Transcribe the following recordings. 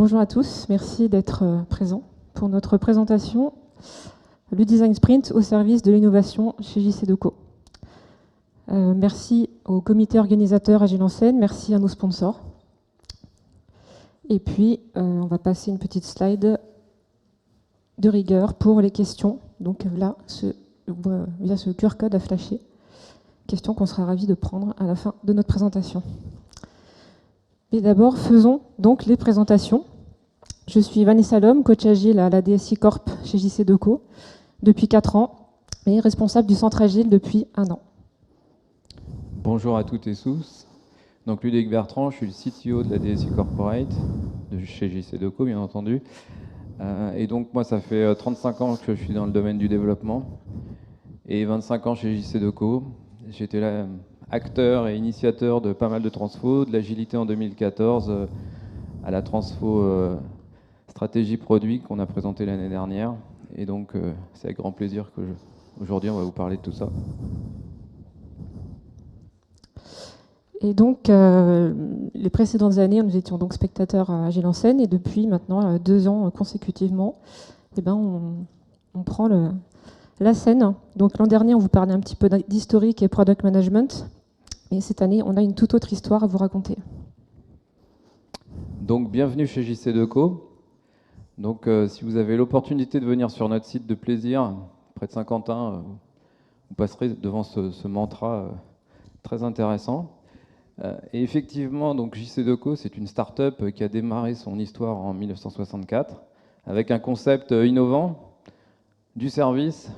bonjour à tous, merci d'être présents pour notre présentation, le Design Sprint au service de l'innovation chez JCDecaux. Merci au comité organisateur Agile en scène, merci à nos sponsors. Et puis, on va passer une petite slide de rigueur pour les questions. Donc là, via ce QR code à flasher, questions qu'on sera ravis de prendre à la fin de notre présentation. Et d'abord, faisons donc les présentations. Je suis Vanessa Lhomme, coach agile à la DSI Corp chez JCDecaux depuis 4 ans et responsable du centre agile depuis 1 an. Bonjour à toutes et tous. Donc Ludovic Bertrand, je suis le CTO de la DSI Corporate, de chez JCDecaux bien entendu. Et donc moi ça fait 35 ans que je suis dans le domaine du développement et 25 ans chez JCDecaux. J'étais là acteur et initiateur de pas mal de transfos, de l'agilité en 2014 à la transfo stratégie produit qu'on a présenté l'année dernière. Et donc c'est avec grand plaisir que aujourd'hui on va vous parler de tout ça. Et donc, les précédentes années, nous étions donc spectateurs à Agile en scène, et depuis maintenant 2 ans consécutivement, eh ben, on prend la scène. Donc l'an dernier, on vous parlait un petit peu d'historique et product management, et cette année, on a une toute autre histoire à vous raconter. Donc bienvenue chez JCDecaux. Donc si vous avez l'opportunité de venir sur notre site de plaisir, près de Saint-Quentin, vous passerez devant ce mantra très intéressant. Et effectivement, donc JCDecaux, c'est une start-up qui a démarré son histoire en 1964 avec un concept innovant du service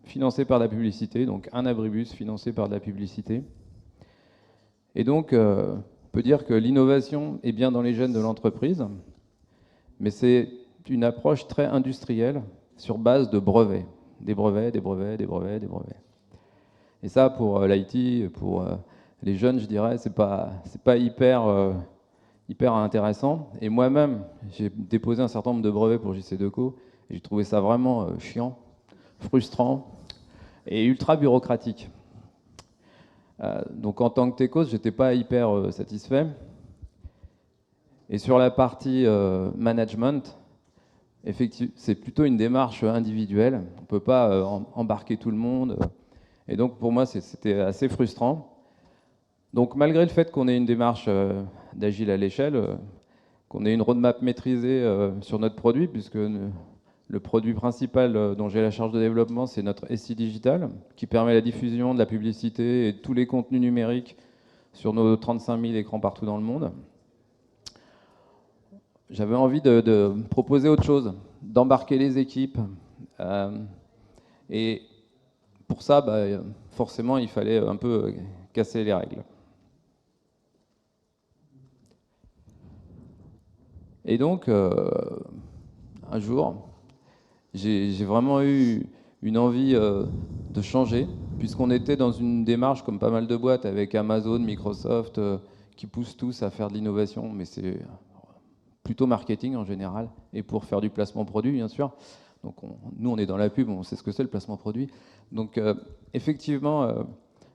financé par de la publicité, donc un abribus financé par de la publicité. Et donc, on peut dire que l'innovation est bien dans les gènes de l'entreprise, mais c'est une approche très industrielle sur base de brevets. Des brevets, des brevets, des brevets, des brevets. Et ça, pour l'IT, pour les jeunes, je dirais, c'est pas hyper intéressant. Et moi-même, j'ai déposé un certain nombre de brevets pour JCDecaux et j'ai trouvé ça vraiment chiant, frustrant et ultra bureaucratique. Donc en tant que techos, j'étais pas hyper satisfait. Et sur la partie management, effectivement, c'est plutôt une démarche individuelle. On peut pas embarquer tout le monde. Et donc pour moi, c'était assez frustrant. Donc malgré le fait qu'on ait une démarche d'agile à l'échelle, qu'on ait une roadmap maîtrisée sur notre produit, puisque le produit principal dont j'ai la charge de développement, c'est notre SI Digital, qui permet la diffusion de la publicité et de tous les contenus numériques sur nos 35 000 écrans partout dans le monde. J'avais envie de proposer autre chose, d'embarquer les équipes. Et pour ça, forcément, il fallait un peu casser les règles. Et donc, un jour, j'ai vraiment eu une envie de changer, puisqu'on était dans une démarche, comme pas mal de boîtes, avec Amazon, Microsoft, qui poussent tous à faire de l'innovation, mais c'est plutôt marketing en général, et pour faire du placement produit, bien sûr. Donc nous, on est dans la pub, on sait ce que c'est le placement produit. Donc effectivement,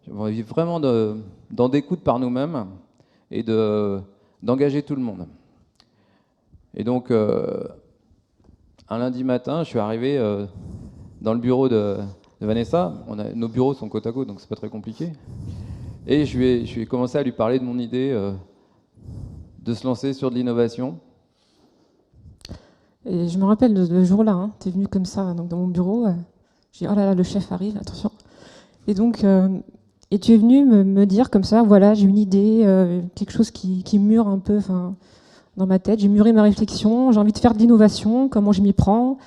j'ai envie vraiment d'en découdre par nous-mêmes et d'engager tout le monde. Et donc, un lundi matin, je suis arrivé dans le bureau de Vanessa. Nos bureaux sont côte à côte, donc c'est pas très compliqué. Et je vais commencer à lui parler de mon idée de se lancer sur de l'innovation. Et je me rappelle de ce jour-là, hein, tu es venu comme ça donc dans mon bureau. J'ai dit, oh là là, le chef arrive, attention. Et donc, et tu es venu me dire comme ça, voilà, j'ai une idée, quelque chose qui mûre un peu dans ma tête. J'ai mûri ma réflexion, j'ai envie de faire de l'innovation, comment je m'y prends.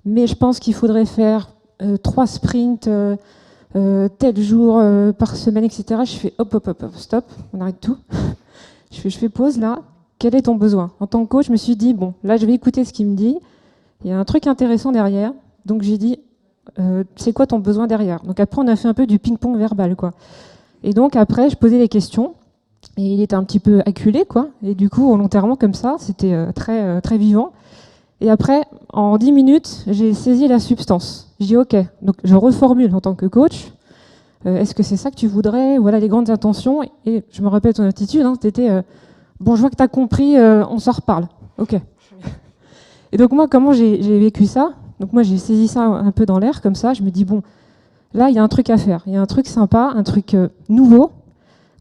Mais je pense qu'il faudrait faire 3 sprints, tel jour par semaine, etc. Je fais hop, stop, on arrête tout. Je fais pause là. Quel est ton besoin? En tant que coach, je me suis dit, bon, là, je vais écouter ce qu'il me dit. Il y a un truc intéressant derrière. Donc, j'ai dit, c'est quoi ton besoin derrière? Donc, après, on a fait un peu du ping-pong verbal, quoi. Et donc, après, je posais les questions. Et il était un petit peu acculé, quoi. Et du coup, volontairement, comme ça, c'était très vivant. Et après, en 10 minutes, j'ai saisi la substance. Je dis, OK. Donc, je reformule en tant que coach. Est-ce que c'est ça que tu voudrais? Voilà les grandes intentions. Et je me rappelle ton attitude, hein, c'était... bon, je vois que tu as compris, on s'en reparle. Ok. Et donc moi, comment j'ai vécu ça? Donc moi, j'ai saisi ça un peu dans l'air, comme ça. Je me dis, bon, là, il y a un truc à faire. Il y a un truc sympa, un truc nouveau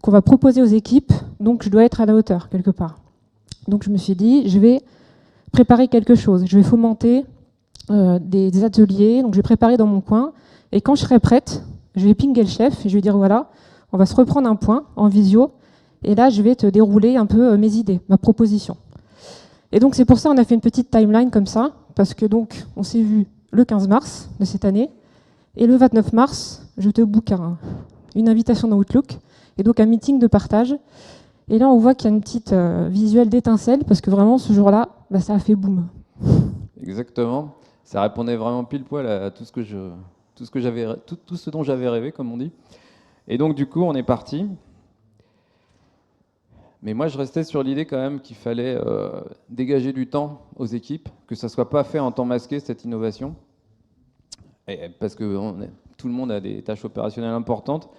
qu'on va proposer aux équipes. Donc je dois être à la hauteur, quelque part. Donc je me suis dit, je vais préparer quelque chose. Je vais fomenter des ateliers. Donc je vais préparer dans mon coin. Et quand je serai prête, je vais pinguer le chef et je vais dire, voilà, on va se reprendre un point en visio. Et là, je vais te dérouler un peu mes idées, ma proposition. Et donc c'est pour ça qu'on a fait une petite timeline comme ça, parce que donc on s'est vu le 15 mars de cette année, et le 29 mars, je te book une invitation dans Outlook, et donc un meeting de partage. Et là on voit qu'il y a une petite visuelle d'étincelle, parce que vraiment ce jour-là, bah, ça a fait boum. Exactement. Ça répondait vraiment pile poil à tout ce dont j'avais rêvé, comme on dit. Et donc du coup on est parti. Mais moi, je restais sur l'idée quand même qu'il fallait dégager du temps aux équipes, que ça ne soit pas fait en temps masqué, cette innovation, parce que tout le monde a des tâches opérationnelles importantes,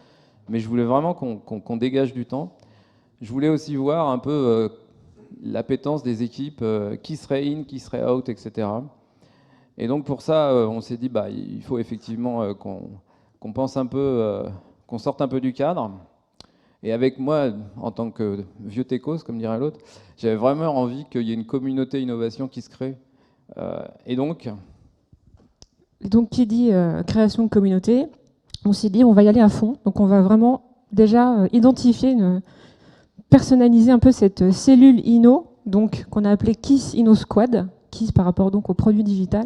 mais je voulais vraiment qu'on dégage du temps. Je voulais aussi voir un peu l'appétence des équipes, qui serait in, qui serait out, etc. Et donc pour ça, on s'est dit, bah, il faut effectivement qu'on pense un peu, qu'on sorte un peu du cadre. Et avec moi, en tant que vieux techos, comme dirait l'autre, j'avais vraiment envie qu'il y ait une communauté innovation qui se crée. Et donc, qui dit création de communauté, on s'est dit on va y aller à fond. Donc on va vraiment déjà identifier, personnaliser un peu cette cellule Inno, donc qu'on a appelée KISS Inno Squad, KISS par rapport donc au produit digital.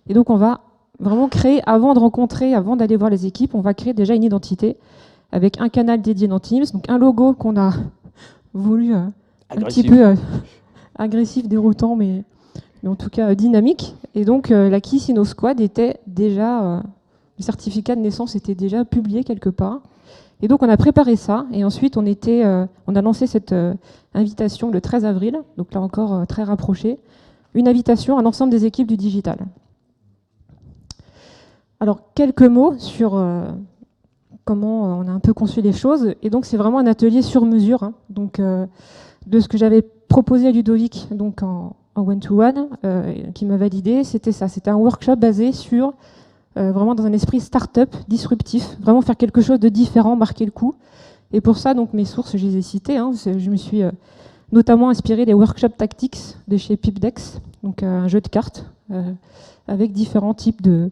Et donc on va vraiment créer, avant d'aller voir les équipes, on va créer déjà une identité avec un canal dédié dans Teams, donc un logo qu'on a voulu un petit peu agressif, déroutant, mais en tout cas dynamique. Et donc la KISS Inno Squad était déjà, le certificat de naissance était déjà publié quelque part. Et donc on a préparé ça, et ensuite on a lancé cette invitation le 13 avril, donc là encore très rapproché, une invitation à l'ensemble des équipes du digital. Alors quelques mots sur comment on a un peu conçu les choses. Et donc c'est vraiment un atelier sur mesure, hein. Donc de ce que j'avais proposé à Ludovic donc en one-to-one, qui m'a validé, c'était ça. C'était un workshop basé sur vraiment dans un esprit start-up disruptif, vraiment faire quelque chose de différent, marquer le coup. Et pour ça, donc mes sources, je les ai citées, hein. Je me suis notamment inspirée des workshops tactics de chez Pipdex, donc un jeu de cartes avec différents types de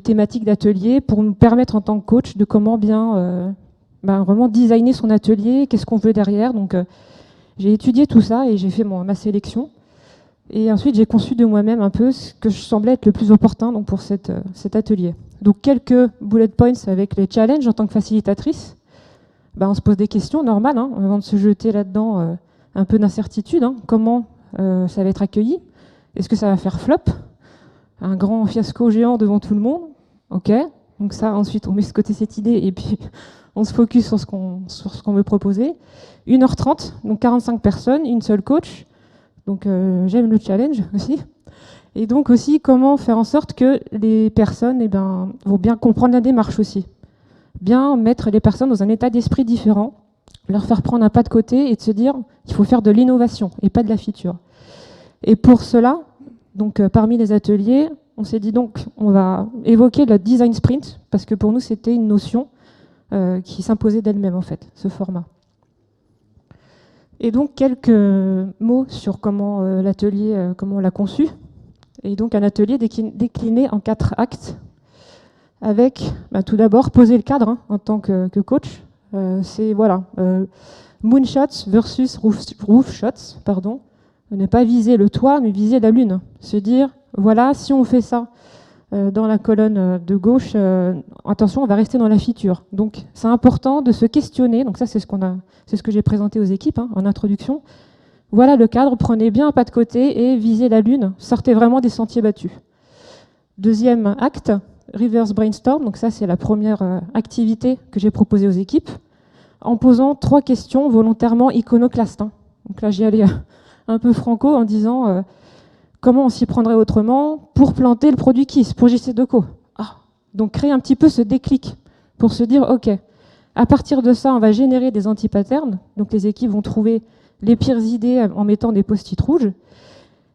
thématiques d'atelier pour nous permettre en tant que coach de comment bien vraiment designer son atelier, qu'est-ce qu'on veut derrière. Donc j'ai étudié tout ça et j'ai fait ma sélection. Et ensuite j'ai conçu de moi-même un peu ce que je semblais être le plus opportun donc, pour cet atelier. Donc quelques bullet points avec les challenges en tant que facilitatrice. On se pose des questions normales hein, avant de se jeter là-dedans, un peu d'incertitude. Hein. Comment ça va être accueilli? Est-ce que ça va faire flop? Un grand fiasco géant devant tout le monde? Ok. Donc ça, ensuite, on met de côté cette idée et puis on se focus sur ce qu'on veut proposer. 1h30, donc 45 personnes, une seule coach. Donc j'aime le challenge aussi. Et donc aussi, comment faire en sorte que les personnes vont bien comprendre la démarche aussi. Bien mettre les personnes dans un état d'esprit différent, leur faire prendre un pas de côté et de se dire qu'il faut faire de l'innovation et pas de la feature. Et pour cela, donc parmi les ateliers, on s'est dit donc on va évoquer le design sprint parce que pour nous c'était une notion qui s'imposait d'elle-même en fait, ce format. Et donc quelques mots sur comment l'atelier, comment on l'a conçu. Et donc un atelier décliné en 4 actes avec tout d'abord poser le cadre hein, en tant que coach. C'est voilà moonshots versus roofshots, pardon. Ne pas viser le toit, mais viser la lune. Se dire, voilà, si on fait ça dans la colonne de gauche, attention, on va rester dans la feature. Donc, c'est important de se questionner. Donc ça, c'est ce que j'ai présenté aux équipes hein, en introduction. Voilà le cadre, prenez bien un pas de côté et visez la lune. Sortez vraiment des sentiers battus. Deuxième acte, reverse brainstorm. Donc ça, c'est la première activité que j'ai proposée aux équipes, en posant 3 questions volontairement iconoclastes. Hein. Donc là, j'y allais un peu franco en disant comment on s'y prendrait autrement pour planter le produit KISS, pour JC2Co. Donc créer un petit peu ce déclic pour se dire ok, à partir de ça, on va générer des anti-patterns. Donc les équipes vont trouver les pires idées en mettant des post-it rouges.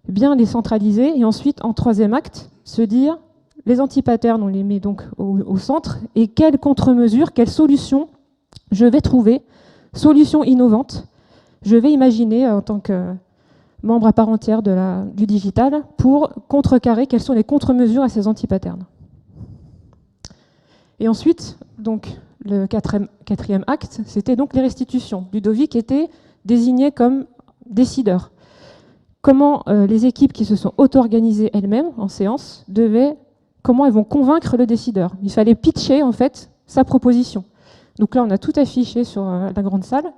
bien les centraliser, et ensuite, en troisième acte, se dire, les anti-patterns, on les met donc au centre, et quelles contre-mesures, quelles solutions je vais trouver, solutions innovantes, je vais imaginer en tant que membre à part entière du digital pour contrecarrer quelles sont les contre-mesures à ces anti-patterns. Et ensuite, donc, le quatrième acte, c'était donc les restitutions. Ludovic était désigné comme décideur. Comment les équipes qui se sont auto-organisées elles-mêmes en séance comment elles vont convaincre le décideur. Il fallait pitcher en fait sa proposition. Donc là, on a tout affiché sur la grande salle.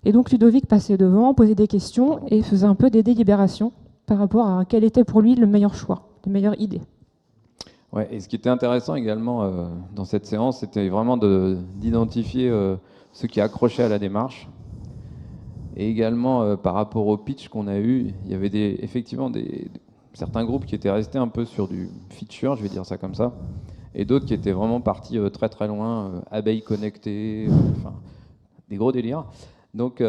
Et donc Ludovic passait devant, posait des questions et faisait un peu des délibérations par rapport à quel était pour lui le meilleur choix, la meilleure idée. Ouais, et ce qui était intéressant également dans cette séance, c'était vraiment d'identifier ceux qui accrochaient à la démarche. Et également, par rapport au pitch qu'on a eu, il y avait effectivement certains groupes qui étaient restés un peu sur du feature, je vais dire ça comme ça, et d'autres qui étaient vraiment partis très très loin, abeilles connectées, enfin, des gros délires. Donc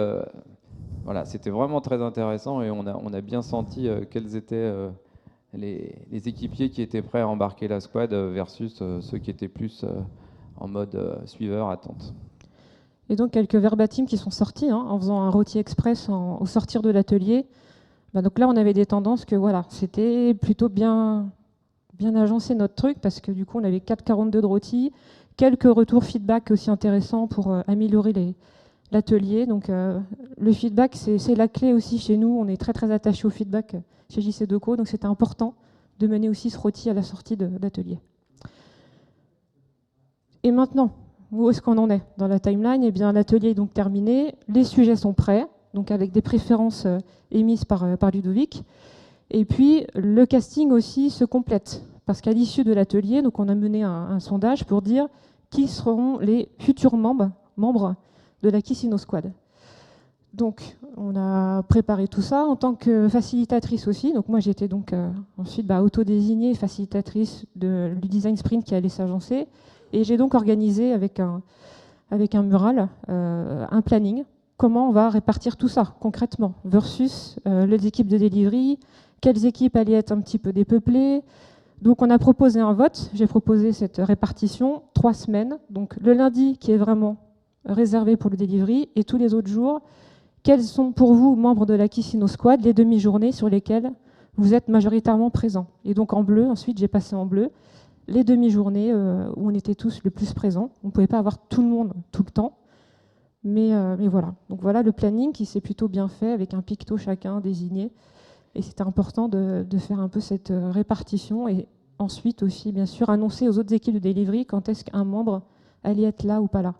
voilà, c'était vraiment très intéressant et on a bien senti quels étaient les équipiers qui étaient prêts à embarquer la squad versus ceux qui étaient plus en mode suiveur, attente. Et donc quelques verbatims qui sont sortis en faisant un rôti express au sortir de l'atelier. Donc là, on avait des tendances que voilà, c'était plutôt bien agencé notre truc parce que du coup, on avait 4,42 de rôti, quelques retours feedback aussi intéressants pour améliorer l'atelier. Donc le feedback, c'est la clé aussi chez nous. On est très très attaché au feedback chez JC Deco, donc c'était important de mener aussi ce rôti à la sortie de l'atelier. Et maintenant, où est-ce qu'on en est dans la timeline? Eh bien, l'atelier est donc terminé, les sujets sont prêts, donc avec des préférences émises par Ludovic. Et puis, le casting aussi se complète, parce qu'à l'issue de l'atelier, donc on a mené un sondage pour dire qui seront les futurs membres de la Kissino Squad. Donc, on a préparé tout ça en tant que facilitatrice aussi. Donc, moi, j'étais donc ensuite autodésignée facilitatrice du Design Sprint qui allait s'agencer. Et j'ai donc organisé avec un mural un planning. Comment on va répartir tout ça concrètement versus les équipes de delivery, quelles équipes allaient être un petit peu dépeuplées. Donc on a proposé un vote, j'ai proposé cette répartition, 3 semaines. Donc le lundi qui est vraiment réservé pour le delivery et tous les autres jours, quels sont pour vous, membres de la Kissino Squad, les demi-journées sur lesquelles vous êtes majoritairement présents. Et donc en bleu, ensuite j'ai passé en bleu, les demi-journées où on était tous le plus présents. On ne pouvait pas avoir tout le monde tout le temps. Mais voilà. Donc voilà le planning qui s'est plutôt bien fait avec un picto chacun désigné. Et c'était important de faire un peu cette répartition et ensuite aussi, bien sûr, annoncer aux autres équipes de delivery quand est-ce qu'un membre allait être là ou pas là.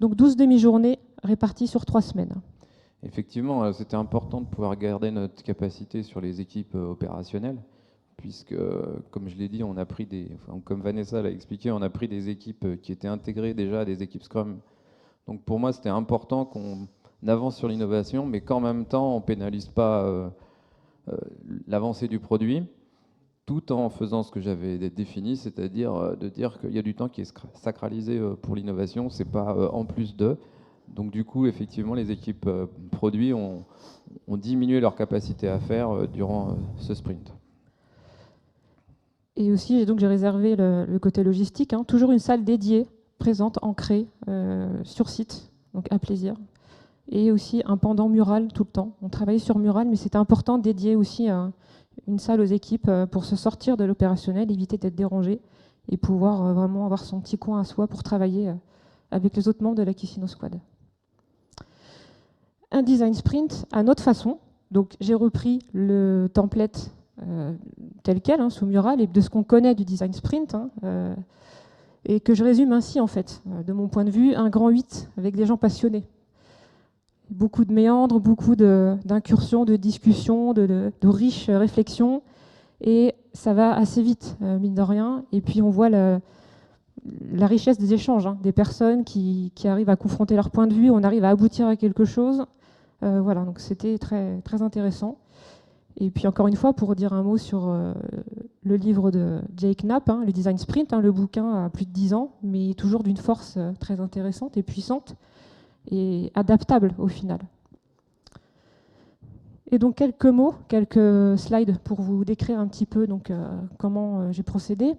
Donc 12 demi-journées réparties sur 3 semaines. Effectivement, c'était important de pouvoir garder notre capacité sur les équipes opérationnelles, puisque, comme je l'ai dit, on a pris comme Vanessa l'a expliqué, on a pris des équipes qui étaient intégrées déjà à des équipes Scrum. Donc pour moi, c'était important qu'on avance sur l'innovation, mais qu'en même temps, on ne pénalise pas l'avancée du produit, tout en faisant ce que j'avais défini, c'est-à-dire de dire qu'il y a du temps qui est sacralisé pour l'innovation, c'est pas en plus de. Donc du coup, effectivement, les équipes produits ont diminué leur capacité à faire durant ce sprint. Et aussi, j'ai réservé le côté logistique, toujours une salle dédiée, présente, ancrée, sur site, donc à plaisir. Et aussi un pendant mural tout le temps. On travaillait sur mural, mais c'était important de dédier aussi une salle aux équipes pour se sortir de l'opérationnel, éviter d'être dérangé et pouvoir vraiment avoir son petit coin à soi pour travailler avec les autres membres de la Kissino Squad. Un design sprint à notre façon. Donc j'ai repris le template tel quel, sous mural, et de ce qu'on connaît du design sprint, et que je résume ainsi en fait. De mon point de vue, un grand 8 avec des gens passionnés. Beaucoup de méandres, beaucoup d'incursions, de discussions, de riches réflexions. Et ça va assez vite, mine de rien. Et puis on voit la richesse des échanges, des personnes qui arrivent à confronter leur point de vue, on arrive à aboutir à quelque chose. Voilà, donc c'était très, très intéressant. Et puis encore une fois, pour dire un mot sur le livre de Jake Knapp, le Design Sprint, le bouquin a plus de 10 ans, mais toujours d'une force très intéressante et puissante, et adaptable au final. Et donc quelques mots, quelques slides pour vous décrire un petit peu donc, comment j'ai procédé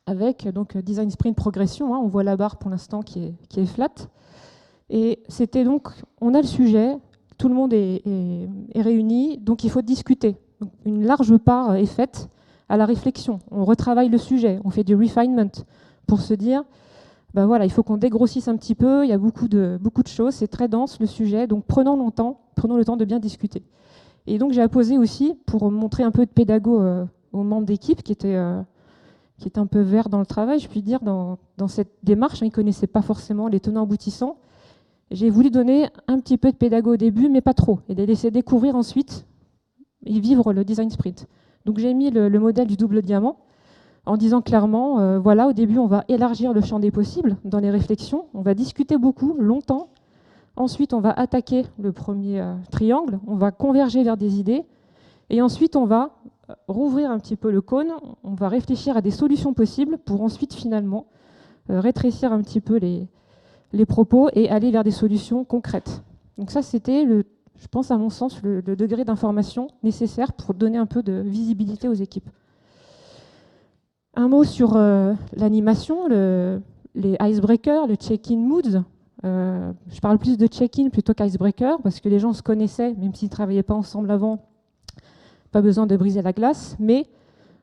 avec donc, Design Sprint Progression. On voit la barre pour l'instant qui est flat. Et c'était donc, on a le sujet, tout le monde est réuni, donc il faut discuter. Donc, une large part est faite à la réflexion. On retravaille le sujet, on fait du refinement pour se dire, ben voilà, il faut qu'on dégrossisse un petit peu, il y a beaucoup de choses, c'est très dense le sujet, donc prenons le temps de bien discuter. Et donc j'ai apposé aussi, pour montrer un peu de pédago aux membres d'équipe qui étaient un peu verts dans le travail, je puis dire, dans cette démarche, ils ne connaissaient pas forcément les tenants aboutissants. J'ai voulu donner un petit peu de pédago au début, mais pas trop, et les laisser découvrir ensuite et vivre le design sprint. Donc j'ai mis le modèle du double diamant en disant clairement, voilà, au début, on va élargir le champ des possibles dans les réflexions, on va discuter beaucoup, longtemps. Ensuite, on va attaquer le premier triangle, on va converger vers des idées, et ensuite, on va rouvrir un petit peu le cône, on va réfléchir à des solutions possibles pour ensuite, finalement, rétrécir un petit peu les propos et aller vers des solutions concrètes. Donc ça, c'était, je pense à mon sens, le degré d'information nécessaire pour donner un peu de visibilité aux équipes. Un mot sur l'animation, les icebreakers, le check-in moods. Je parle plus de check-in plutôt qu'icebreaker parce que les gens se connaissaient, même s'ils ne travaillaient pas ensemble avant. Pas besoin de briser la glace, mais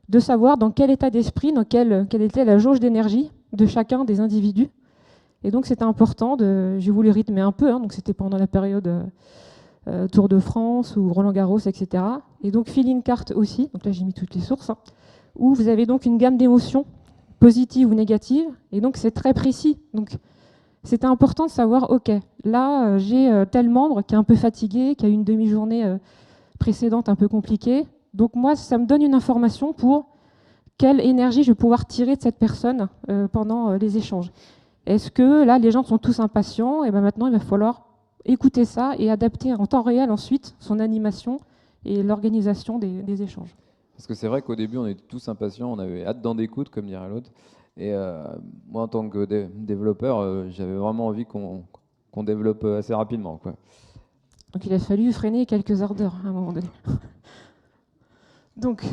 de savoir dans quel état d'esprit, quelle était la jauge d'énergie de chacun des individus. Et donc c'était important, j'ai voulu rythmer un peu, donc c'était pendant la période Tour de France ou Roland Garros, etc. Et donc feeling card aussi, donc là j'ai mis toutes les sources, où vous avez donc une gamme d'émotions, positives ou négatives, et donc c'est très précis. Donc c'était important de savoir, ok, là j'ai tel membre qui est un peu fatigué, qui a eu une demi-journée précédente un peu compliquée. Donc moi, ça me donne une information pour quelle énergie je vais pouvoir tirer de cette personne pendant les échanges. Est-ce que là, les gens sont tous impatients? Et bien maintenant, il va falloir écouter ça et adapter en temps réel ensuite son animation et l'organisation des échanges. Parce que c'est vrai qu'au début, on était tous impatients, on avait hâte d'en écoute, comme dirait l'autre. Et moi, en tant que développeur, j'avais vraiment envie qu'on développe assez rapidement, quoi. Donc il a fallu freiner quelques ardeurs à un moment donné. Donc,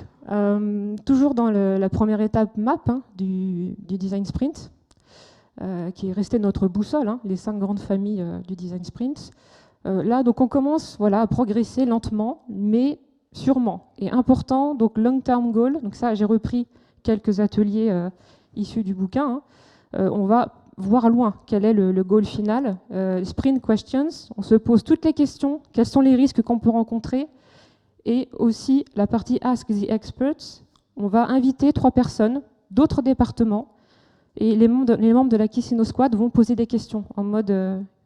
toujours dans la première étape map du design sprint, qui est resté notre boussole, les 5 grandes familles du design sprint. Là, donc on commence à progresser lentement, mais sûrement. Et important, donc long-term goal. Donc ça, j'ai repris quelques ateliers issus du bouquin. On va voir loin quel est le goal final. Sprint questions, on se pose toutes les questions. Quels sont les risques qu'on peut rencontrer? Et aussi la partie Ask the Experts. On va inviter 3 personnes d'autres départements. Et les membres de la Kissino Squad vont poser des questions en mode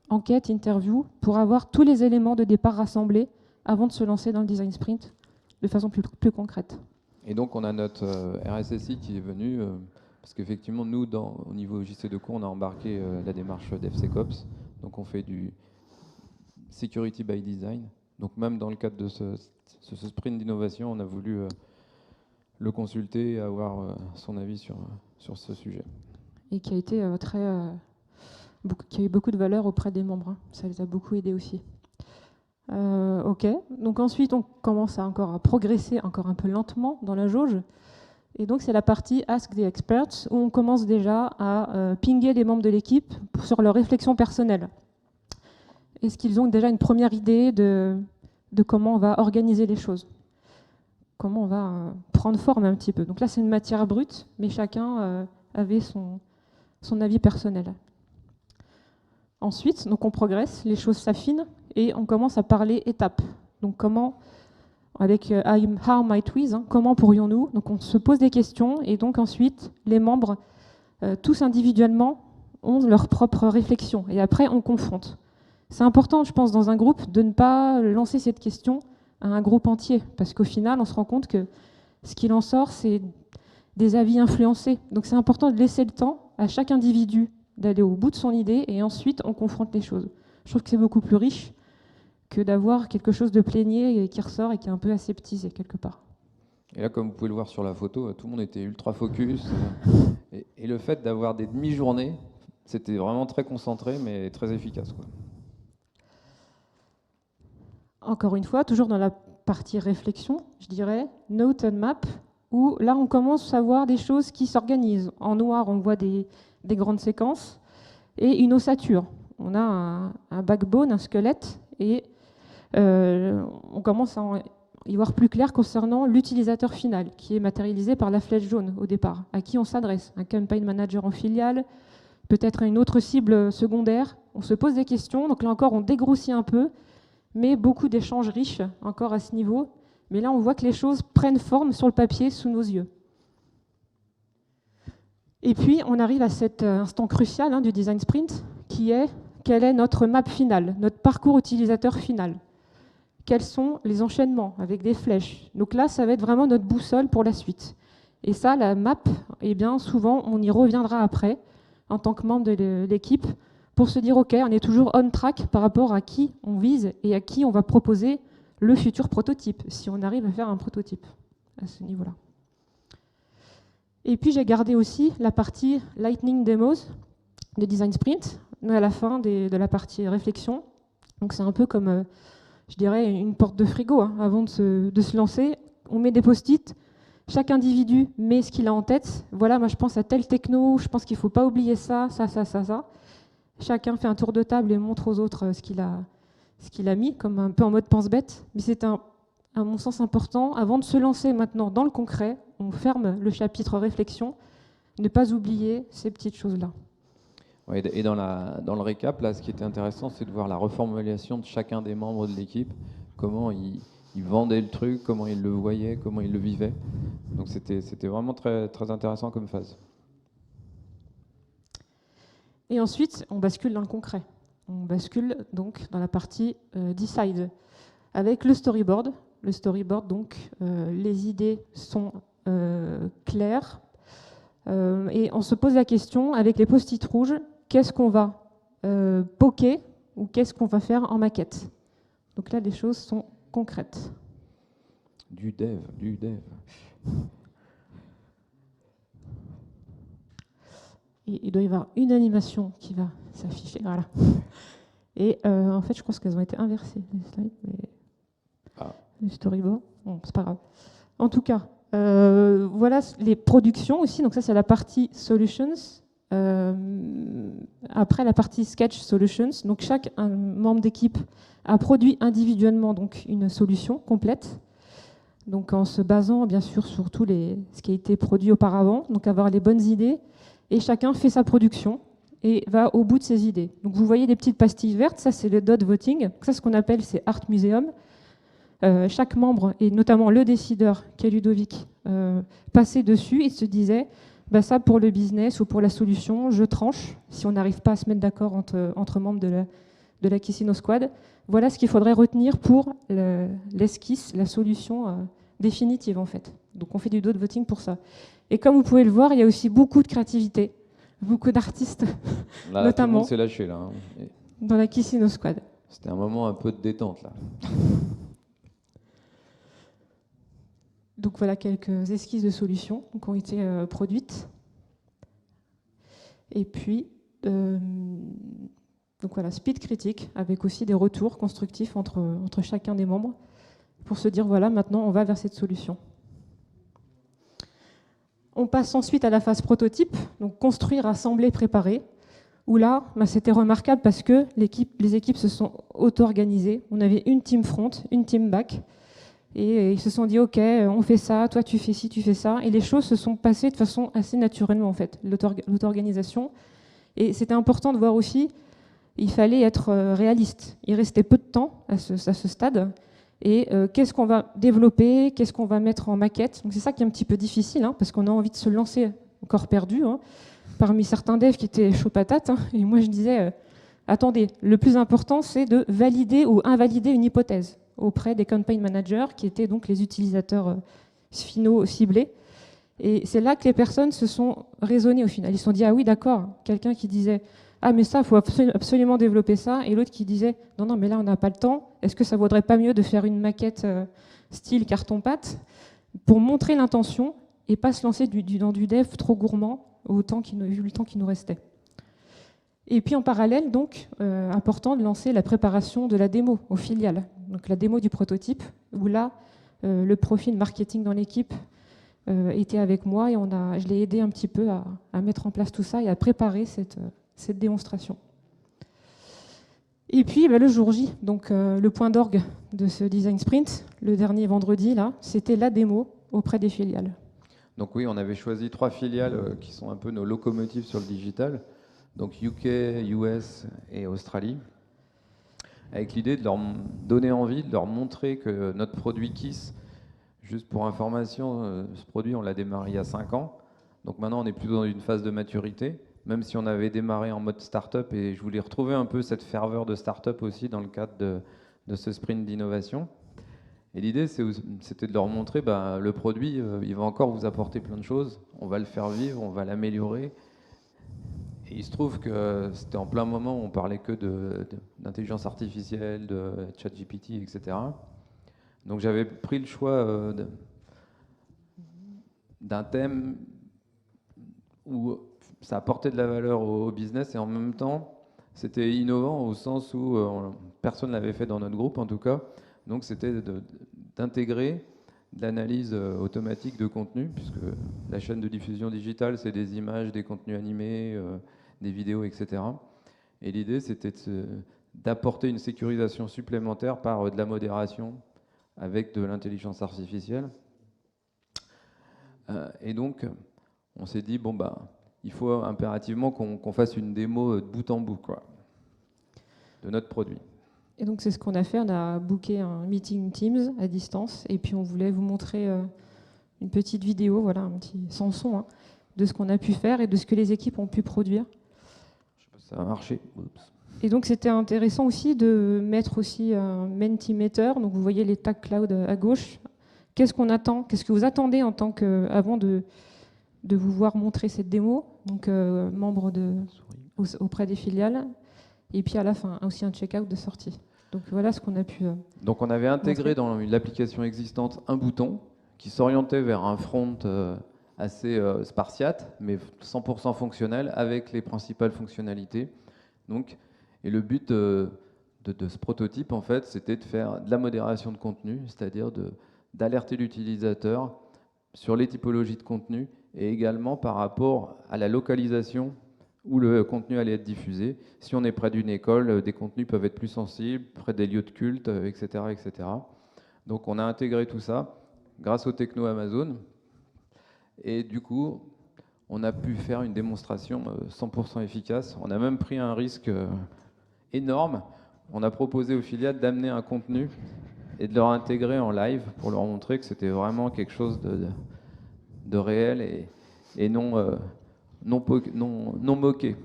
enquête, interview, pour avoir tous les éléments de départ rassemblés avant de se lancer dans le design sprint de façon plus concrète. Et donc on a notre RSSI qui est venu, parce qu'effectivement nous, au niveau JC2Co, on a embarqué la démarche DevSecOps, donc on fait du Security by Design. Donc même dans le cadre de ce sprint d'innovation, on a voulu le consulter et avoir son avis sur ce sujet. Et qui a été qui a eu beaucoup de valeur auprès des membres. Ça les a beaucoup aidés aussi. Ok, donc ensuite on commence à progresser encore un peu lentement dans la jauge. Et donc c'est la partie Ask the Experts où on commence déjà à pinguer les membres de l'équipe sur leur réflexion personnelle. Est-ce qu'ils ont déjà une première idée de comment on va organiser les choses? Comment on va prendre forme un petit peu? Donc là c'est une matière brute, mais chacun avait son avis personnel. Ensuite, donc on progresse, les choses s'affinent et on commence à parler étapes. Donc comment, avec How might we, comment pourrions-nous? Donc on se pose des questions et donc ensuite les membres, tous individuellement, ont leur propre réflexion et après on confronte. C'est important, je pense, dans un groupe, de ne pas lancer cette question à un groupe entier parce qu'au final, on se rend compte que ce qu'il en sort, c'est des avis influencés. Donc c'est important de laisser le temps à chaque individu d'aller au bout de son idée et ensuite on confronte les choses. Je trouve que c'est beaucoup plus riche que d'avoir quelque chose de plénier et qui ressort et qui est un peu aseptisé quelque part. Et là, comme vous pouvez le voir sur la photo, tout le monde était ultra focus. Et le fait d'avoir des demi-journées, c'était vraiment très concentré mais très efficace, quoi. Encore une fois, toujours dans la partie réflexion, je dirais, Note and Map, où là, on commence à voir des choses qui s'organisent. En noir, on voit des grandes séquences et une ossature. On a un backbone, un squelette, et on commence à y voir plus clair concernant l'utilisateur final, qui est matérialisé par la flèche jaune au départ. À qui on s'adresse? Un campaign manager en filiale, peut-être une autre cible secondaire. On se pose des questions, donc là encore, on dégrossit un peu, mais beaucoup d'échanges riches encore à ce niveau. Mais là, on voit que les choses prennent forme sur le papier sous nos yeux. Et puis, on arrive à cet instant crucial du design sprint, qui est quelle est notre map finale, notre parcours utilisateur final. Quels sont les enchaînements avec des flèches. Donc là, ça va être vraiment notre boussole pour la suite. Et ça, la map, eh bien, souvent, on y reviendra après, en tant que membre de l'équipe, pour se dire, OK, on est toujours on track par rapport à qui on vise et à qui on va proposer le futur prototype, si on arrive à faire un prototype à ce niveau-là. Et puis j'ai gardé aussi la partie Lightning Demos de Design Sprint à la fin de la partie réflexion. Donc c'est un peu comme, je dirais, une porte de frigo. Avant de se lancer, on met des post-it, chaque individu met ce qu'il a en tête. Voilà, moi je pense à tel techno, je pense qu'il ne faut pas oublier ça. Chacun fait un tour de table et montre aux autres ce qu'il a mis, comme un peu en mode pense-bête. Mais c'est à mon sens important, avant de se lancer maintenant dans le concret, on ferme le chapitre réflexion, ne pas oublier ces petites choses-là. Ouais, et dans le récap, là, ce qui était intéressant, c'est de voir la reformulation de chacun des membres de l'équipe, comment ils vendaient le truc, comment ils le voyaient, comment ils le vivaient. Donc c'était vraiment très, très intéressant comme phase. Et ensuite, on bascule dans le concret. On bascule donc dans la partie Decide, avec le storyboard. Le storyboard, donc, les idées sont claires. Et on se pose la question, avec les post-it rouges, qu'est-ce qu'on va poker ou qu'est-ce qu'on va faire en maquette? Donc là, les choses sont concrètes. Du dev. Et il doit y avoir une animation qui va s'afficher. Voilà. Et en fait, je pense qu'elles ont été inversées, les slides, mais le storyboard, bon, c'est pas grave. En tout cas, voilà les productions aussi. Donc ça, c'est la partie Solutions. Après, la partie Sketch Solutions. Donc chaque membre d'équipe a produit individuellement donc une solution complète. Donc en se basant bien sûr sur tout ce qui a été produit auparavant. Donc avoir les bonnes idées. Et chacun fait sa production et va au bout de ses idées. Donc vous voyez des petites pastilles vertes, ça c'est le dot voting. Ça, ce qu'on appelle, c'est Art Museum. Chaque membre, et notamment le décideur, qui est Ludovic, passait dessus et se disait, ça pour le business ou pour la solution, je tranche, si on n'arrive pas à se mettre d'accord entre membres de la Kissino Squad. Voilà ce qu'il faudrait retenir pour l'esquisse, la solution définitive en fait. Donc on fait du dot voting pour ça. Et comme vous pouvez le voir, il y a aussi beaucoup de créativité, beaucoup d'artistes, là, notamment tout le monde s'est lâché, là, dans la Kissino Squad. C'était un moment un peu de détente, là. Donc voilà quelques esquisses de solutions qui ont été produites. Et puis, donc voilà, speed critique, avec aussi des retours constructifs entre chacun des membres, pour se dire, voilà, maintenant on va vers cette solution. On passe ensuite à la phase prototype, donc construire, assembler, préparer, où là, c'était remarquable parce que les équipes se sont auto-organisées. On avait une team front, une team back, et ils se sont dit, OK, on fait ça, toi tu fais ci, tu fais ça, et les choses se sont passées de façon assez naturellement, en fait, l'auto-organisation. Et c'était important de voir aussi, il fallait être réaliste. Il restait peu de temps à ce stade. Et qu'est-ce qu'on va développer, qu'est-ce qu'on va mettre en maquette. Donc c'est ça qui est un petit peu difficile, parce qu'on a envie de se lancer au corps perdu, parmi certains devs qui étaient chauds patates. Et moi je disais, attendez, le plus important c'est de valider ou invalider une hypothèse auprès des campaign managers, qui étaient donc les utilisateurs finaux ciblés. Et c'est là que les personnes se sont raisonnées au final. Ils se sont dit, ah oui d'accord, quelqu'un qui disait, ah mais ça, il faut absolument développer ça. Et l'autre qui disait, non, mais là, on n'a pas le temps. Est-ce que ça vaudrait pas mieux de faire une maquette style carton-pâte pour montrer l'intention et pas se lancer dans du dev trop gourmand vu le temps qui nous restait. Et puis en parallèle, donc, important de lancer la préparation de la démo aux filiales. Donc la démo du prototype, où là, le profil marketing dans l'équipe était avec moi et je l'ai aidé un petit peu à mettre en place tout ça et à préparer cette démonstration. Et puis le jour J, donc le point d'orgue de ce design sprint, le dernier vendredi, là, c'était la démo auprès des filiales. Donc oui, on avait choisi 3 filiales qui sont un peu nos locomotives sur le digital, donc UK, US et Australie, avec l'idée de leur donner envie, de leur montrer que notre produit KISS, juste pour information, ce produit on l'a démarré il y a 5 ans, donc maintenant on est plutôt dans une phase de maturité, même si on avait démarré en mode start-up, et je voulais retrouver un peu cette ferveur de start-up aussi dans le cadre de ce sprint d'innovation. Et l'idée, c'était de leur montrer, le produit, il va encore vous apporter plein de choses, on va le faire vivre, on va l'améliorer. Et il se trouve que c'était en plein moment où on parlait que d'intelligence artificielle, de ChatGPT, etc. Donc j'avais pris le choix d'un thème où ça apportait de la valeur au business et en même temps, c'était innovant au sens où personne ne l'avait fait dans notre groupe en tout cas. Donc c'était d'intégrer de l'analyse automatique de contenu, puisque la chaîne de diffusion digitale, c'est des images, des contenus animés, des vidéos, etc. Et l'idée, c'était d'apporter une sécurisation supplémentaire par de la modération avec de l'intelligence artificielle. Et donc, on s'est dit, il faut impérativement qu'on fasse une démo de bout en bout, quoi, de notre produit. Et donc c'est ce qu'on a fait, on a booké un meeting Teams à distance et puis on voulait vous montrer une petite vidéo, voilà, un petit sans son, hein, de ce qu'on a pu faire et de ce que les équipes ont pu produire. Je sais pas si ça va marcher. Oups. Et donc c'était intéressant aussi de mettre aussi un Mentimeter, donc vous voyez les tags cloud à gauche. Qu'est-ce qu'on attend? Qu'est-ce que vous attendez en tant que, avant de vous voir montrer cette démo, donc membre auprès des filiales, et puis à la fin aussi un check-out de sortie. Donc voilà ce qu'on a pu. Donc on avait intégré dans l'application existante un bouton qui s'orientait vers un front assez spartiate, mais 100% fonctionnel avec les principales fonctionnalités. Donc, et le but de ce prototype, en fait, c'était de faire de la modération de contenu, c'est-à-dire d'alerter l'utilisateur sur les typologies de contenu et également par rapport à la localisation où le contenu allait être diffusé. Si on est près d'une école, des contenus peuvent être plus sensibles, près des lieux de culte, etc., etc. Donc on a intégré tout ça grâce aux techno Amazon. Et du coup, on a pu faire une démonstration 100% efficace. On a même pris un risque énorme. On a proposé aux filiales d'amener un contenu et de leur intégrer en live pour leur montrer que c'était vraiment quelque chose de réel et non moqué.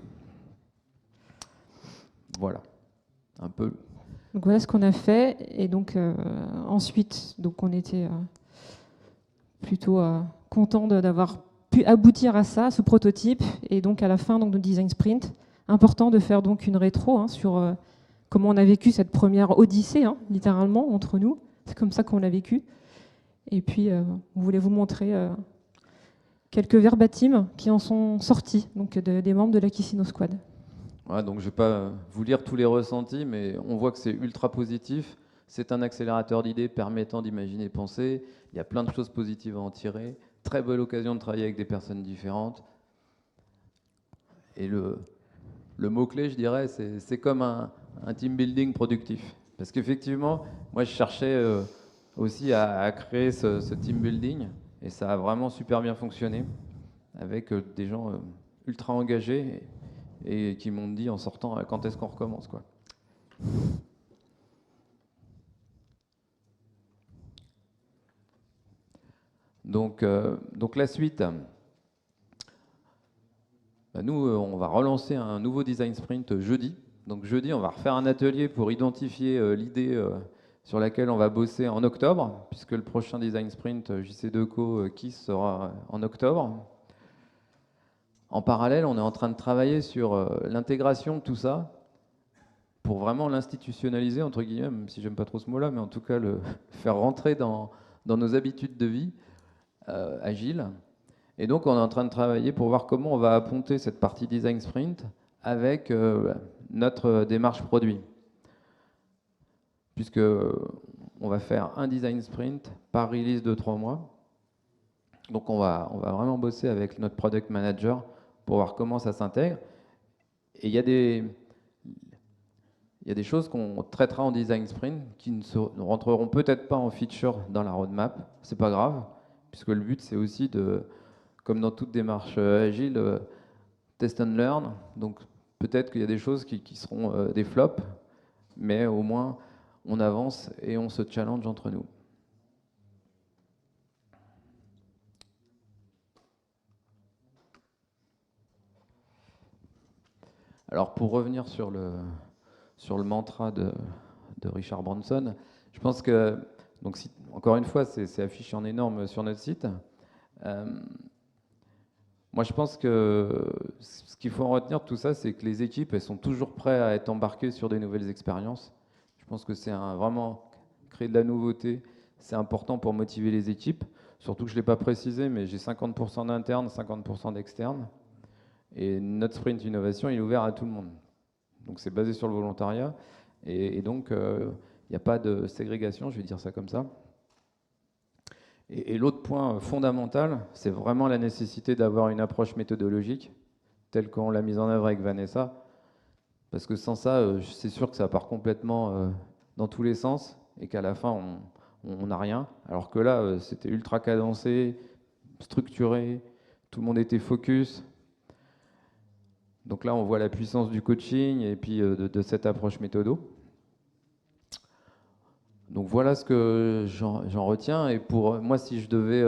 Voilà, un peu. Donc voilà ce qu'on a fait. Et donc ensuite, donc on était plutôt content d'avoir pu aboutir à ça, ce prototype. Et donc à la fin donc, de Design Sprint, important de faire donc une rétro sur comment on a vécu cette première odyssée, littéralement, entre nous. C'est comme ça qu'on l'a vécu. Et puis, on voulait vous montrer quelques verbatims qui en sont sortis, donc des membres de la Kissino Squad. Ouais, donc je ne vais pas vous lire tous les ressentis, mais on voit que c'est ultra positif. C'est un accélérateur d'idées permettant d'imaginer et penser. Il y a plein de choses positives à en tirer. Très belle occasion de travailler avec des personnes différentes. Et le mot-clé, je dirais, c'est comme un team building productif. Parce qu'effectivement, moi, je cherchais aussi à créer ce team building. Et ça a vraiment super bien fonctionné avec des gens ultra engagés et qui m'ont dit en sortant quand est-ce qu'on recommence, quoi. Donc la suite, nous on va relancer un nouveau design sprint jeudi. Donc jeudi on va refaire un atelier pour identifier l'idée sur laquelle on va bosser en octobre, puisque le prochain design sprint JC2Co KISS sera en octobre. En parallèle, on est en train de travailler sur l'intégration de tout ça pour vraiment l'institutionnaliser, entre guillemets, même si j'aime pas trop ce mot-là, mais en tout cas le faire rentrer dans nos habitudes de vie agiles. Et donc, on est en train de travailler pour voir comment on va apponter cette partie design sprint avec notre démarche produit. Puisque on va faire un design sprint par release de 3 mois. Donc on va vraiment bosser avec notre product manager pour voir comment ça s'intègre. Et il y a des choses qu'on traitera en design sprint qui ne rentreront peut-être pas en feature dans la roadmap. C'est pas grave, puisque le but c'est aussi de, comme dans toute démarche agile, test and learn. Donc peut-être qu'il y a des choses qui seront des flops, mais au moins on avance et on se challenge entre nous. Alors pour revenir sur le mantra de Richard Branson, je pense que, donc encore une fois, c'est affiché en énorme sur notre site. Moi, je pense que ce qu'il faut en retenir de tout ça, c'est que les équipes, elles sont toujours prêtes à être embarquées sur des nouvelles expériences. Je pense que c'est vraiment créer de la nouveauté, c'est important pour motiver les équipes. Surtout que je ne l'ai pas précisé, mais j'ai 50% d'internes, 50% d'externes. Et notre sprint innovation, il est ouvert à tout le monde. Donc c'est basé sur le volontariat. Et donc, il n'y a pas de ségrégation, je vais dire ça comme ça. Et l'autre point fondamental, c'est vraiment la nécessité d'avoir une approche méthodologique, telle qu'on l'a mise en œuvre avec Vanessa. Parce que sans ça, c'est sûr que ça part complètement dans tous les sens et qu'à la fin, on n'a rien. Alors que là, c'était ultra cadencé, structuré, tout le monde était focus. Donc là, on voit la puissance du coaching et puis de cette approche méthodo. Donc voilà ce que j'en retiens. Et pour moi, si je devais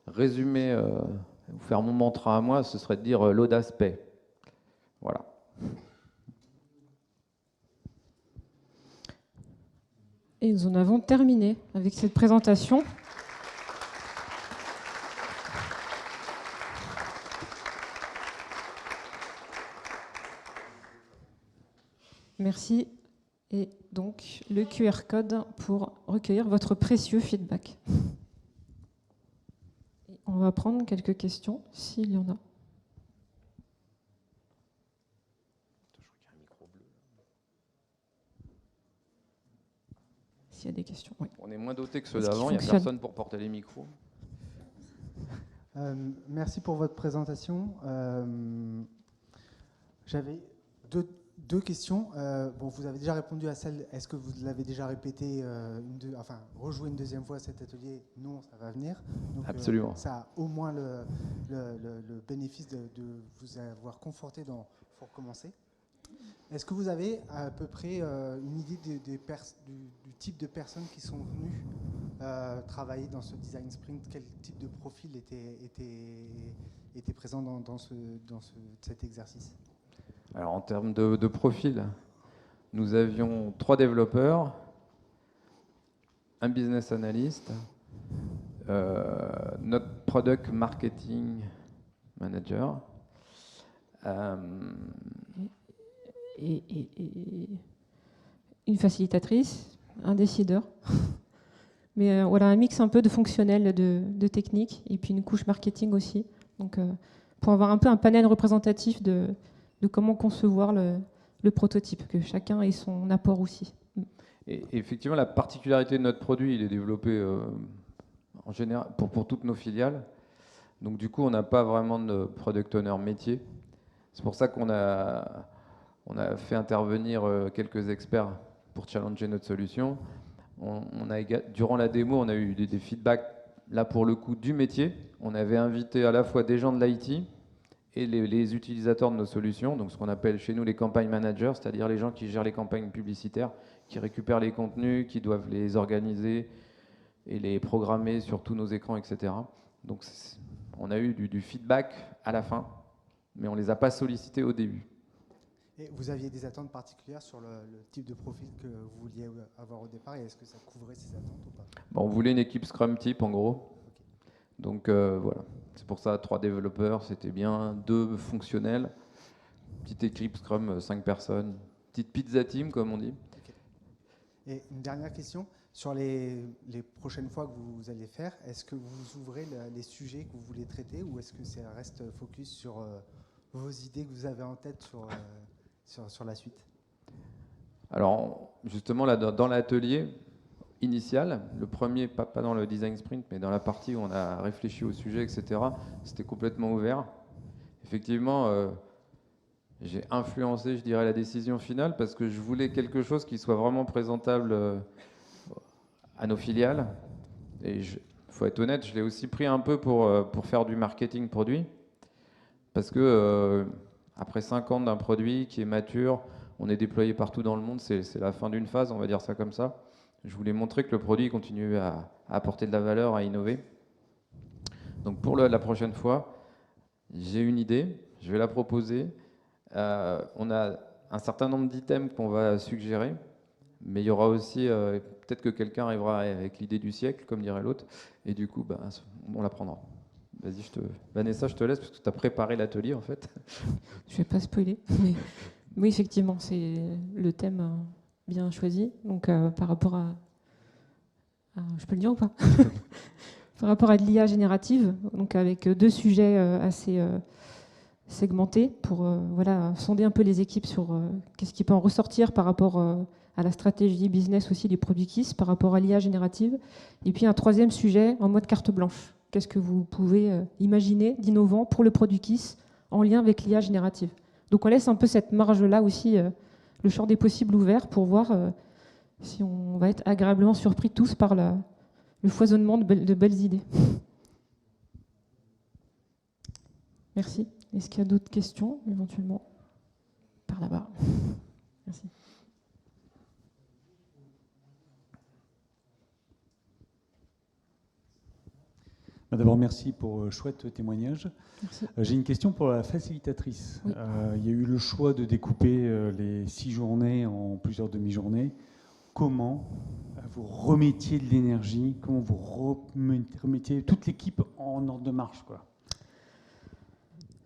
résumer, ou faire mon mantra à moi, ce serait de dire l'audace paix. Voilà. Et nous en avons terminé avec cette présentation. Merci. Et donc, le QR code pour recueillir votre précieux feedback. Et on va prendre quelques questions, s'il y en a. S'il y a des questions, oui. On est moins dotés que ceux d'avant, il n'y a personne pour porter les micros. Merci pour votre présentation. J'avais deux questions. Bon, vous avez déjà répondu à celle, est-ce que vous l'avez déjà répété, rejoué une deuxième fois cet atelier? Non, ça va venir. Donc, absolument. Ça a au moins le bénéfice de vous avoir conforté pour commencer. Est-ce que vous avez à peu près une idée du type de personnes qui sont venues travailler dans ce design sprint? Quel type de profil était présent dans cet exercice? Alors en termes de profil, nous avions 3 développeurs, un business analyst, notre product marketing manager, et une facilitatrice, un décideur. Mais voilà, un mix un peu de fonctionnel, de technique, et puis une couche marketing aussi. Donc, pour avoir un peu un panel représentatif de comment concevoir le prototype, que chacun ait son apport aussi. Et effectivement, la particularité de notre produit, il est développé en général pour toutes nos filiales. Donc du coup, on n'a pas vraiment de product owner métier. C'est pour ça qu'on a fait intervenir quelques experts pour challenger notre solution. Durant la démo, on a eu des feedbacks, là pour le coup, du métier. On avait invité à la fois des gens de l'IT et les utilisateurs de nos solutions, donc ce qu'on appelle chez nous les campagne managers, c'est-à-dire les gens qui gèrent les campagnes publicitaires, qui récupèrent les contenus, qui doivent les organiser et les programmer sur tous nos écrans, etc. Donc on a eu du feedback à la fin, mais on ne les a pas sollicités au début. Et vous aviez des attentes particulières sur le type de profil que vous vouliez avoir au départ, et est-ce que ça couvrait ces attentes ou pas? On voulait une équipe Scrum type en gros. Okay. Donc voilà, c'est pour ça 3 développeurs, c'était bien, 2 fonctionnels, petite équipe Scrum, 5 personnes, petite pizza team comme on dit. Okay. Et une dernière question, sur les prochaines fois que vous allez faire, est-ce que vous ouvrez les sujets que vous voulez traiter, ou est-ce que ça reste focus sur vos idées que vous avez en tête sur la suite? Alors justement là dans l'atelier, initial. Le premier, pas dans le design sprint, mais dans la partie où on a réfléchi au sujet, etc., c'était complètement ouvert. Effectivement, j'ai influencé, je dirais, la décision finale parce que je voulais quelque chose qui soit vraiment présentable à nos filiales. Et il faut être honnête, je l'ai aussi pris un peu pour faire du marketing produit. Parce que après 5 ans d'un produit qui est mature, on est déployé partout dans le monde, c'est la fin d'une phase, on va dire ça comme ça. Je voulais montrer que le produit continue à apporter de la valeur, à innover. Donc pour la prochaine fois, j'ai une idée, je vais la proposer. On a un certain nombre d'items qu'on va suggérer, mais il y aura aussi, peut-être que quelqu'un arrivera avec l'idée du siècle, comme dirait l'autre, et du coup, on la prendra. Vas-y, Vanessa, je te laisse, parce que tu as préparé l'atelier, en fait. Je vais pas spoiler, mais oui, effectivement, c'est le thème bien choisi. Donc, par rapport je peux le dire ou pas? Par rapport à de l'IA générative, donc avec 2 sujets assez segmentés pour voilà, sonder un peu les équipes sur qu'est-ce qui peut en ressortir par rapport à la stratégie business aussi des produits KISS, par rapport à l'IA générative. Et puis un 3e sujet en mode carte blanche. Qu'est-ce que vous pouvez imaginer d'innovant pour le produit KISS en lien avec l'IA générative? Donc on laisse un peu cette marge-là aussi, le champ des possibles ouvert pour voir si on va être agréablement surpris tous par le foisonnement de belles idées. Merci. Est-ce qu'il y a d'autres questions, éventuellement? Par là-bas. Merci. D'abord, merci pour le chouette témoignage. Merci. J'ai une question pour la facilitatrice. Oui. Il y a eu le choix de découper les 6 journées en plusieurs demi-journées. Comment vous remettiez de l'énergie? Comment vous remettiez toute l'équipe en ordre de marche, quoi?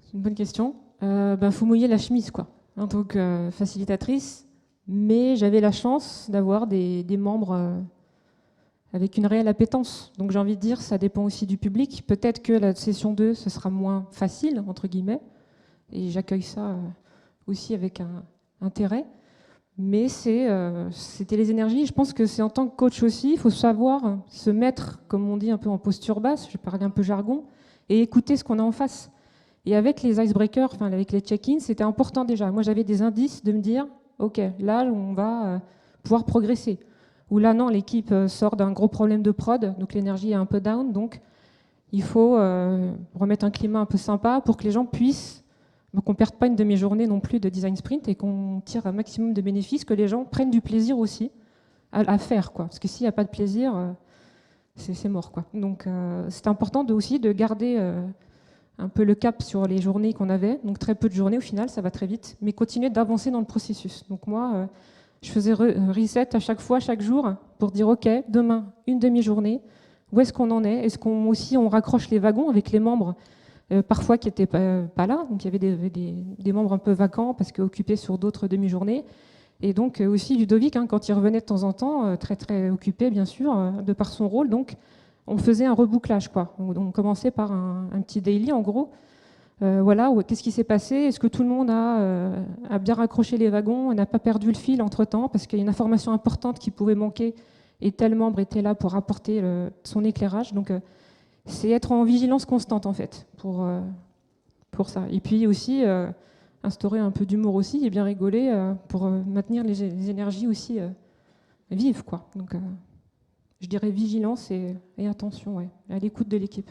C'est une bonne question. Faut mouiller la chemise, quoi, en tant que facilitatrice. Mais j'avais la chance d'avoir des membres avec une réelle appétence. Donc j'ai envie de dire, ça dépend aussi du public. Peut-être que la session 2, ce sera moins facile, entre guillemets. Et j'accueille ça aussi avec un intérêt. Mais c'était les énergies. Je pense que c'est en tant que coach aussi, il faut savoir se mettre, comme on dit, un peu en posture basse, je vais parler un peu jargon, et écouter ce qu'on a en face. Et avec les icebreakers, enfin avec les check-ins, c'était important déjà. Moi, j'avais des indices de me dire, OK, là, on va pouvoir progresser. Ou là, non, l'équipe sort d'un gros problème de prod, donc l'énergie est un peu down, donc il faut remettre un climat un peu sympa pour que les gens puissent, qu'on ne perde pas une demi-journée non plus de design sprint et qu'on tire un maximum de bénéfices, que les gens prennent du plaisir aussi à faire, quoi. Parce que s'il n'y a pas de plaisir, c'est mort, quoi. Donc c'est important aussi de garder un peu le cap sur les journées qu'on avait, donc très peu de journées au final, ça va très vite, mais continuer d'avancer dans le processus. Donc moi, je faisais reset à chaque fois, chaque jour, pour dire ok, demain, une demi-journée, où est-ce qu'on en est? Est-ce qu'on aussi on raccroche les wagons avec les membres parfois qui n'étaient pas là, donc il y avait des membres un peu vacants parce qu'occupés sur d'autres demi-journées. Et donc aussi Ludovic, quand il revenait de temps en temps, très très occupé bien sûr, de par son rôle, donc on faisait un rebouclage, quoi. On commençait par un petit daily en gros. Voilà, qu'est-ce qui s'est passé? Est-ce que tout le monde a bien raccroché les wagons? On n'a pas perdu le fil entre-temps? Parce qu'il y a une information importante qui pouvait manquer et tel membre était là pour apporter son éclairage. Donc c'est être en vigilance constante en fait pour ça. Et puis aussi instaurer un peu d'humour aussi et bien rigoler pour maintenir les énergies aussi vives, quoi. Donc je dirais vigilance et attention, ouais, à l'écoute de l'équipe.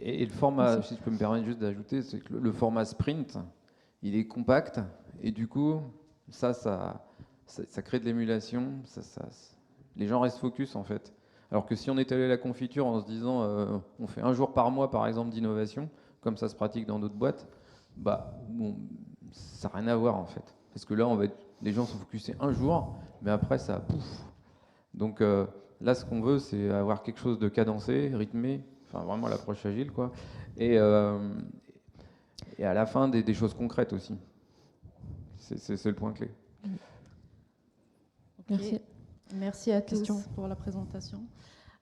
Et le format, si je peux me permettre juste d'ajouter, c'est que le format sprint, il est compact et du coup, ça crée de l'émulation, les gens restent focus en fait. Alors que si on étalait la confiture en se disant on fait un jour par mois par exemple d'innovation, comme ça se pratique dans d'autres boîtes, ça n'a rien à voir en fait. Parce que là, les gens sont focusés un jour, mais après ça pouf. Donc là, ce qu'on veut, c'est avoir quelque chose de cadencé, rythmé, enfin vraiment l'approche agile, quoi. Et à la fin, des choses concrètes aussi. C'est le point clé. Okay. Merci. Merci à tous pour la présentation.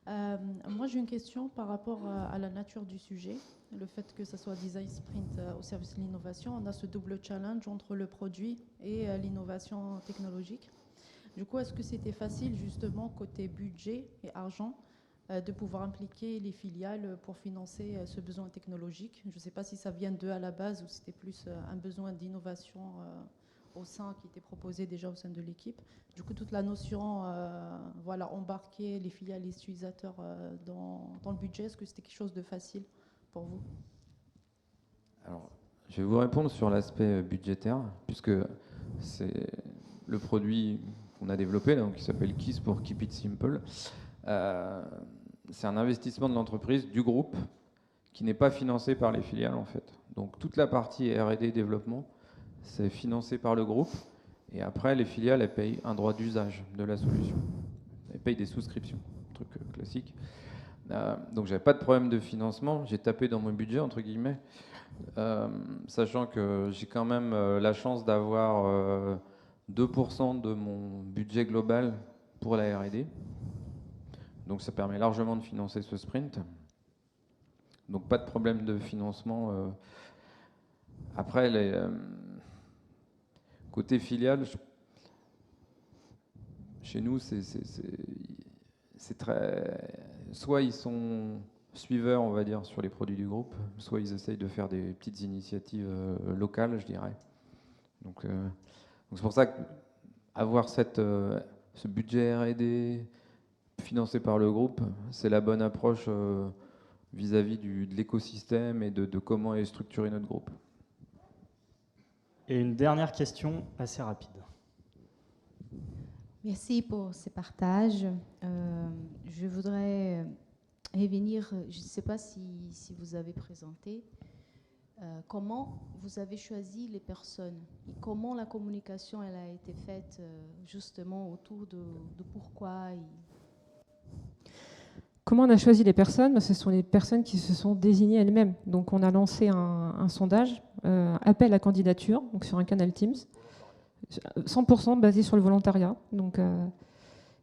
Moi, j'ai une question par rapport à la nature du sujet. Le fait que ce soit design sprint au service de l'innovation, on a ce double challenge entre le produit et l'innovation technologique. Du coup, est-ce que c'était facile, justement, côté budget et argent, de pouvoir impliquer les filiales pour financer ce besoin technologique? Je ne sais pas si ça vient d'eux à la base ou c'était plus un besoin d'innovation au sein qui était proposé déjà au sein de l'équipe. Du coup, toute la notion, voilà, embarquer les filiales, les utilisateurs dans le budget, est-ce que c'était quelque chose de facile pour vous? Alors, je vais vous répondre sur l'aspect budgétaire, puisque c'est le produit qu'on a développé, donc, qui s'appelle KISS pour Keep It Simple. C'est un investissement de l'entreprise, du groupe, qui n'est pas financé par les filiales en fait. Donc toute la partie R&D développement, c'est financé par le groupe, et après les filiales, elles payent un droit d'usage de la solution. Elles payent des souscriptions, truc classique. Donc j'avais pas de problème de financement, j'ai tapé dans mon budget entre guillemets, sachant que j'ai quand même la chance d'avoir 2% de mon budget global pour la R&D. Donc ça permet largement de financer ce sprint. Donc pas de problème de financement. Après, côté filiale, chez nous, c'est très... Soit ils sont suiveurs, on va dire, sur les produits du groupe, soit ils essayent de faire des petites initiatives locales, je dirais. Donc c'est pour ça qu'avoir ce budget R&D financé par le groupe, c'est la bonne approche vis-à-vis de l'écosystème et de comment est structuré notre groupe. Et une dernière question assez rapide. Merci pour ce partage. Je voudrais revenir, je ne sais pas si vous avez présenté, comment vous avez choisi les personnes et comment la communication elle a été faite justement autour de pourquoi. Comment on a choisi les personnes? Ce sont les personnes qui se sont désignées elles-mêmes. Donc on a lancé un sondage, appel à candidature, donc sur un canal Teams, 100% basé sur le volontariat. Donc,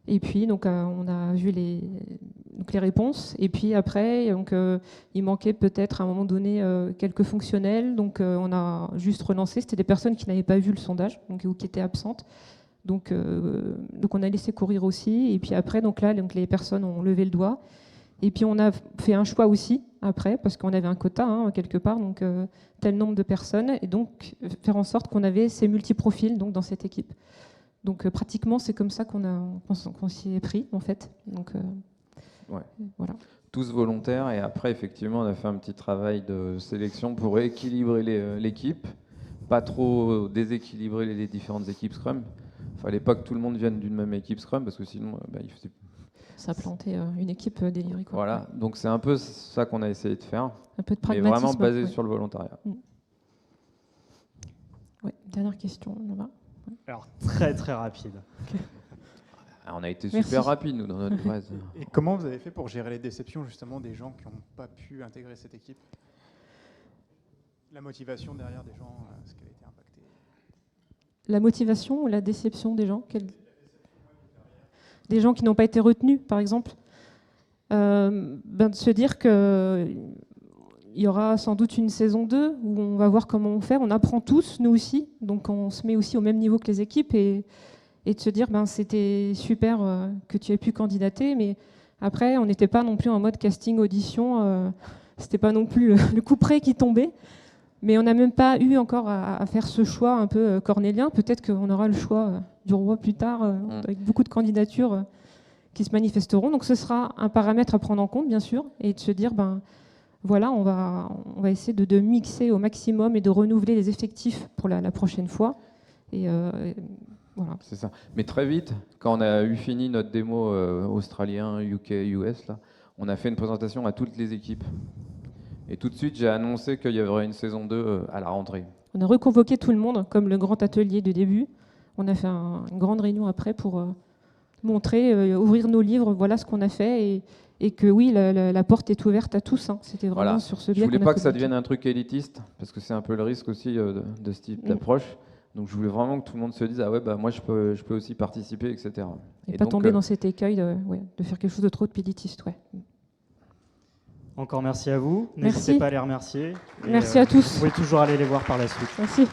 et puis donc, on a vu les réponses. Et puis après, donc, il manquait peut-être à un moment donné quelques fonctionnels. Donc on a juste relancé. C'était des personnes qui n'avaient pas vu le sondage donc, ou qui étaient absentes. Donc on a laissé courir aussi. Et puis après, donc les personnes ont levé le doigt. Et puis on a fait un choix aussi après, parce qu'on avait un quota quelque part, donc tel nombre de personnes, et donc faire en sorte qu'on avait ces multiprofils donc, dans cette équipe. Donc pratiquement, c'est comme ça qu'on s'y est pris, en fait. Donc, ouais. Voilà. Tous volontaires, et après, effectivement, on a fait un petit travail de sélection pour équilibrer l'équipe, pas trop déséquilibrer les différentes équipes Scrum. Il ne fallait pas que tout le monde vienne d'une même équipe Scrum, parce que sinon, il faisait... Ça a planté une équipe delivery. Quoi. Voilà, donc c'est un peu ça qu'on a essayé de faire. Un peu de mais pragmatisme. vraiment basé sur le volontariat. Ouais. Dernière question, là-bas. Alors, très très rapide. Okay. On a été super rapide, nous, dans notre presse. Et comment vous avez fait pour gérer les déceptions, justement, des gens qui n'ont pas pu intégrer cette équipe? La motivation derrière des gens, est-ce qu'elle a été impactée? La motivation ou la déception des gens? Des gens qui n'ont pas été retenus, par exemple, de se dire qu'il y aura sans doute une saison 2 où on va voir comment on fait. On apprend tous, nous aussi, donc on se met aussi au même niveau que les équipes et de se dire c'était super que tu aies pu candidater, mais après, on n'était pas non plus en mode casting, audition, c'était pas non plus le coup près qui tombait. Mais on n'a même pas eu encore à faire ce choix un peu cornélien. Peut-être qu'on aura le choix du roi plus tard, avec beaucoup de candidatures qui se manifesteront. Donc ce sera un paramètre à prendre en compte, bien sûr, et de se dire, voilà, on va essayer de mixer au maximum et de renouveler les effectifs pour la prochaine fois. Et voilà. C'est ça. Mais très vite, quand on a eu fini notre démo australien, UK, US, là, on a fait une présentation à toutes les équipes. Et tout de suite, j'ai annoncé qu'il y aurait une saison 2 à la rentrée. On a reconvoqué tout le monde, comme le grand atelier du début. On a fait une grande réunion après pour montrer, ouvrir nos livres, voilà ce qu'on a fait. Et que oui, la porte est ouverte à tous. C'était vraiment sur ce biais. Je voulais pas que ça devienne un truc élitiste, parce que c'est un peu le risque aussi de ce type d'approche. Donc je voulais vraiment que tout le monde se dise, ah ouais, moi je peux aussi participer, etc. Et pas donc, tomber dans cet écueil de faire quelque chose de trop élitiste. Ouais. Encore merci à vous. N'hésitez pas à les remercier. Merci à tous. Vous pouvez toujours aller les voir par la suite. Merci.